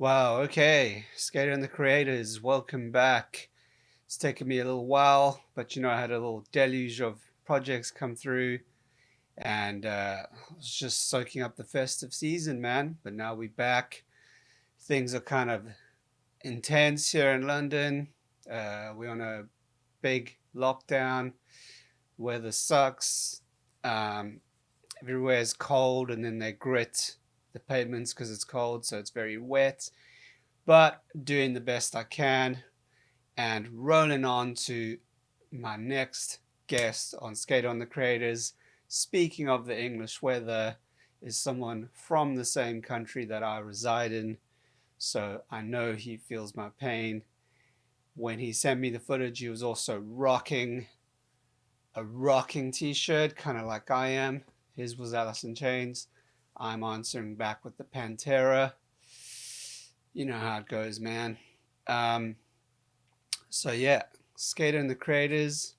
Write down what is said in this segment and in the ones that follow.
Wow, okay. Skater and the Creators, welcome back. It's taken me a little while, but I had a little deluge of projects come through and I was just soaking up the festive season, man. But now we're back. Things are kind of intense here in London. We're on a big lockdown. Weather sucks. Um, Everywhere is cold, and then they grit the pavements because it's cold, so it's very wet. But doing the best I can and rolling on to my next guest on Skate on the Creators. Speaking of the English weather, is someone from the same country that I reside in, so I know he feels my pain. When he sent me the footage, he was also rocking a rocking t-shirt, kind of like I am. His was Alice in Chains. I'm answering back with the Pantera. You know how it goes, man. Um, so yeah, Skater and the Creators,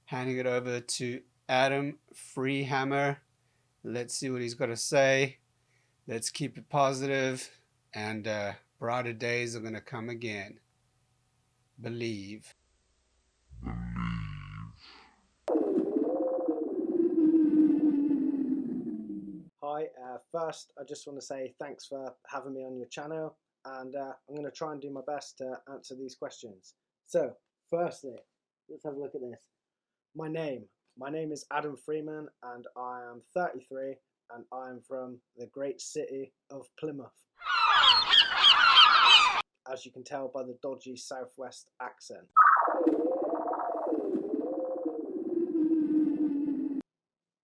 handing it over to Adam Freehammer. Let's see what he's got to say. Let's keep it positive, and brighter days are going to come again. Believe. Hi, first, I just want to say thanks for having me on your channel, and I'm going to try and do my best to answer these questions. So, firstly, let's have a look at this. My name. My name is Adam Freeman, and I am 33, and I am from the great city of Plymouth. As you can tell by the dodgy southwest accent.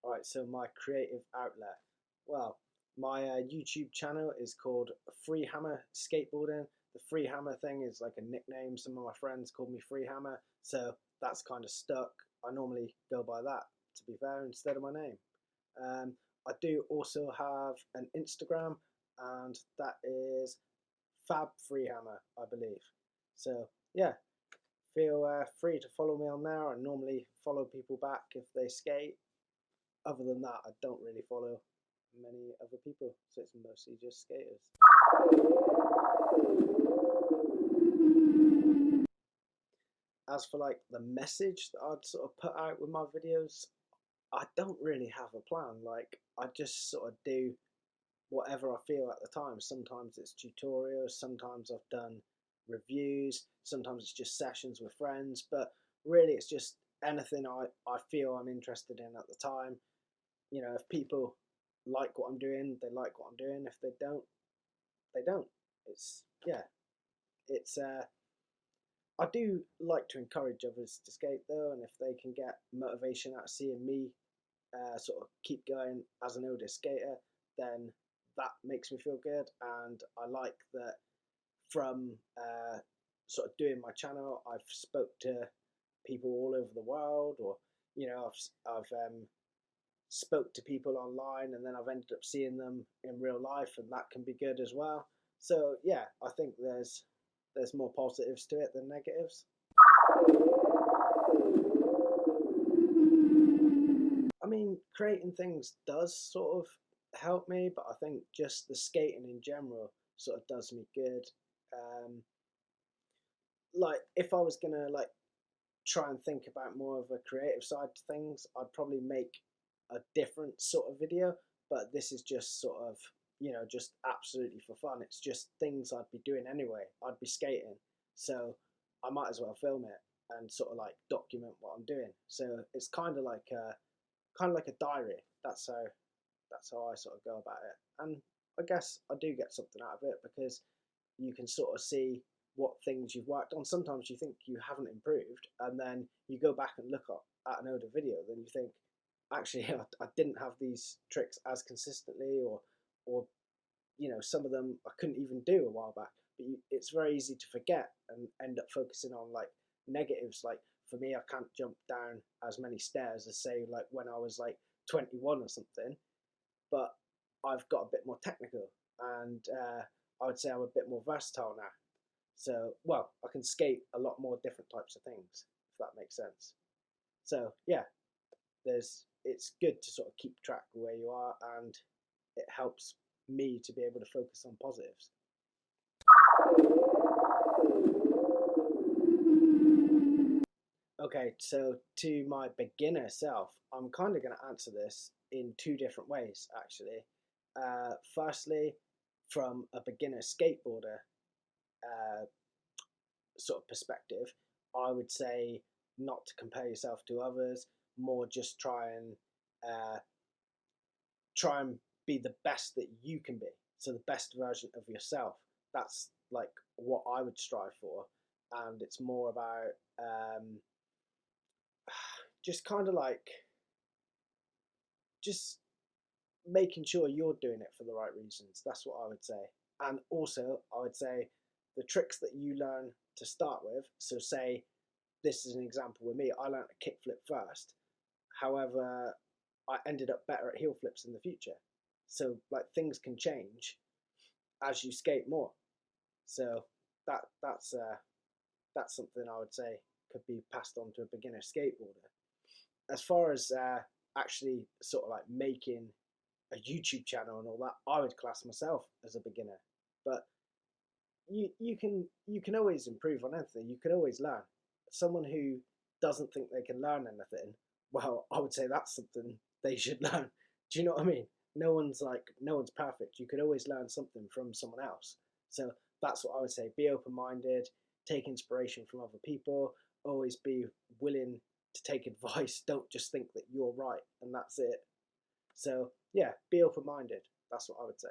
Alright, so my creative outlet. Well, my YouTube channel is called Freehammer Skateboarding. The Freehammer thing is like a nickname. Some of my friends call me Freehammer, so that's kind of stuck. I normally go by that, to be fair, instead of my name. I do also have an Instagram, and that is Fab Freehammer, I believe. So yeah, feel free to follow me on there. I normally follow people back if they skate. Other than that, I don't really follow many other people, so it's mostly just skaters. As for like the message that I'd sort of put out with my videos, I don't really have a plan. Like, I just sort of do whatever I feel at the time. Sometimes it's tutorials, sometimes I've done reviews, sometimes it's just sessions with friends, but really it's just anything I feel I'm interested in at the time. You know, if people like what I'm doing, they like what I'm doing. If they don't, they don't. It's yeah. It's I do like to encourage others to skate though, and if they can get motivation out of seeing me sort of keep going as an older skater, then that makes me feel good. And I like that from sort of doing my channel, I've spoke to people all over the world, or you know, I've spoke to people online, and then I've ended up seeing them in real life, and that can be good as well. So yeah, I think there's more positives to it than negatives. I mean, creating things does sort of help me, but I think just the skating in general sort of does me good. Um, like if I was gonna like try and think about more of a creative side to things, I'd probably make a different sort of video. But this is just sort of, you know, just absolutely for fun. It's just things I'd be doing anyway. I'd be skating, so I might as well film it and sort of like document what I'm doing. So it's kind of like a diary. That's how I sort of go about it. And I guess I do get something out of it because you can sort of see what things you've worked on. Sometimes you think you haven't improved, and then you go back and look at an older video, then you think, actually, I didn't have these tricks as consistently, or you know, some of them I couldn't even do a while back. But it's very easy to forget and end up focusing on like negatives. Like for me, I can't jump down as many stairs as say like when I was like 21 or something, but I've got a bit more technical, and I would say I'm a bit more versatile now. So, well, I can skate a lot more different types of things, if that makes sense. So, yeah, it's good to sort of keep track of where you are, and it helps me to be able to focus on positives. Okay, so to my beginner self, I'm kind of going to answer this in two different ways, actually. Firstly, from a beginner skateboarder uh, sort of perspective, I would say not to compare yourself to others, more just uh, try and be the best that you can be. So the best version of yourself. That's like what I would strive for, and it's more about just kind of like just making sure you're doing it for the right reasons. That's what I would say. And also, I would say the tricks that you learn to start with. So, say this is an example with me. I learned a kickflip first. However, I ended up better at heel flips in the future. So, like things can change as you skate more. So that's something I would say could be passed on to a beginner skateboarder. As far as actually sort of like making a YouTube channel and all that, I would class myself as a beginner. But you can always improve on anything. You can always learn. Someone who doesn't think they can learn anything, well, I would say that's something they should learn. Do you know what I mean? No one's perfect. You could always learn something from someone else. So that's what I would say. Be open minded, take inspiration from other people, always be willing to take advice. Don't just think that you're right and that's it. So yeah, be open minded. That's what I would say.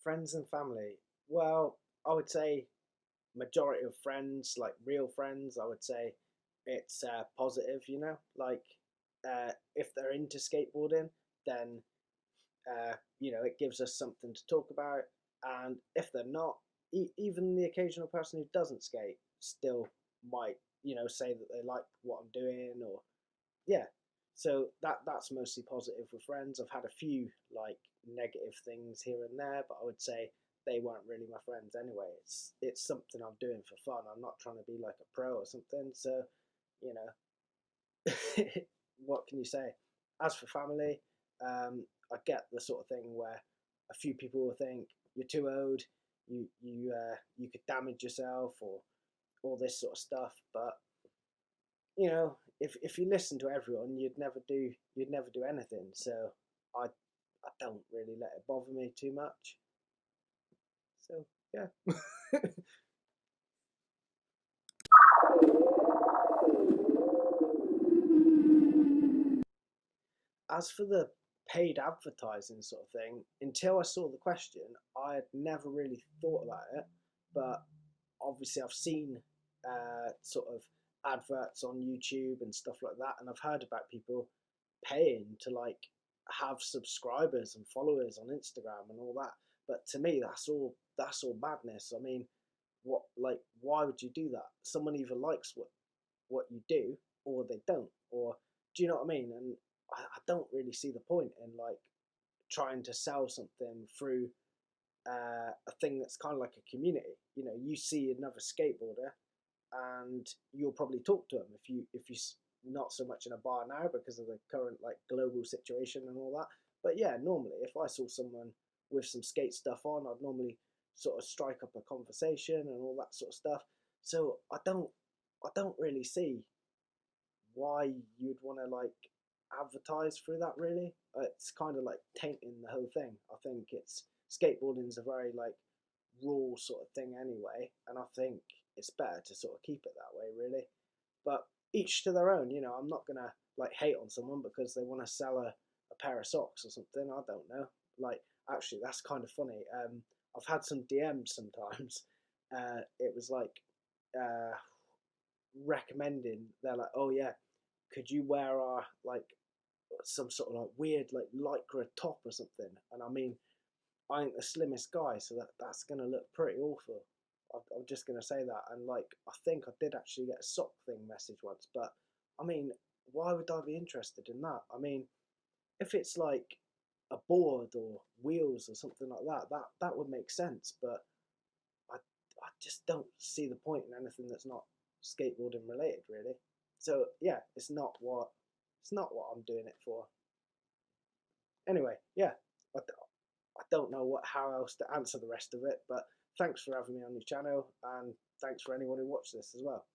Friends and family. Well, I would say majority of friends, like real friends, I would say it's positive. If they're into skateboarding, then it gives us something to talk about. And if they're not, even the occasional person who doesn't skate still might, say that they like what I'm doing, or yeah. So that's mostly positive with friends. I've had a few like negative things here and there, but I would say they weren't really my friends anyway. It's something I'm doing for fun. I'm not trying to be like a pro or something. So, you know, what can you say? As for family, I get the sort of thing where a few people will think you're too old, you could damage yourself, or all this sort of stuff. But if you listen to everyone, you'd never do anything. So I don't really let it bother me too much. So yeah. As for the paid advertising sort of thing, until I saw the question, I had never really thought about it. But obviously, I've seen sort of adverts on YouTube and stuff like that, and I've heard about people paying to like have subscribers and followers on Instagram and all that. But to me, that's all madness. I mean, why would you do that? Someone either likes what you do or they don't, or do you know what I mean? And I don't really see the point in like trying to sell something through a thing that's kind of like a community. You see another skateboarder, and you'll probably talk to them if you not so much in a bar now because of the current like global situation and all that. But yeah, normally if I saw someone with some skate stuff on, I'd normally sort of strike up a conversation and all that sort of stuff. So I don't really see why you'd want to like advertise through that really. It's kind of like tainting the whole thing. I think it's skateboarding's a very like raw sort of thing anyway, and I think it's better to sort of keep it that way really. But each to their own. I'm not gonna like hate on someone because they want to sell a pair of socks or something. I don't know. Like actually, that's kind of funny. I've had some DMs sometimes. It was like uh, recommending. They're like, oh yeah, could you wear our like some sort of like weird like lycra top or something? And I mean, I ain't the slimmest guy, so that's gonna look pretty awful. I'm just gonna say that. And like, I think I did actually get a sock thing message once, but I mean, why would I be interested in that? I mean, if it's like a board or wheels or something like that would make sense. But I just don't see the point in anything that's not skateboarding related, really. So yeah, it's not what I'm doing it for. Anyway, yeah, I don't know how else to answer the rest of it, but thanks for having me on your channel, and thanks for anyone who watched this as well.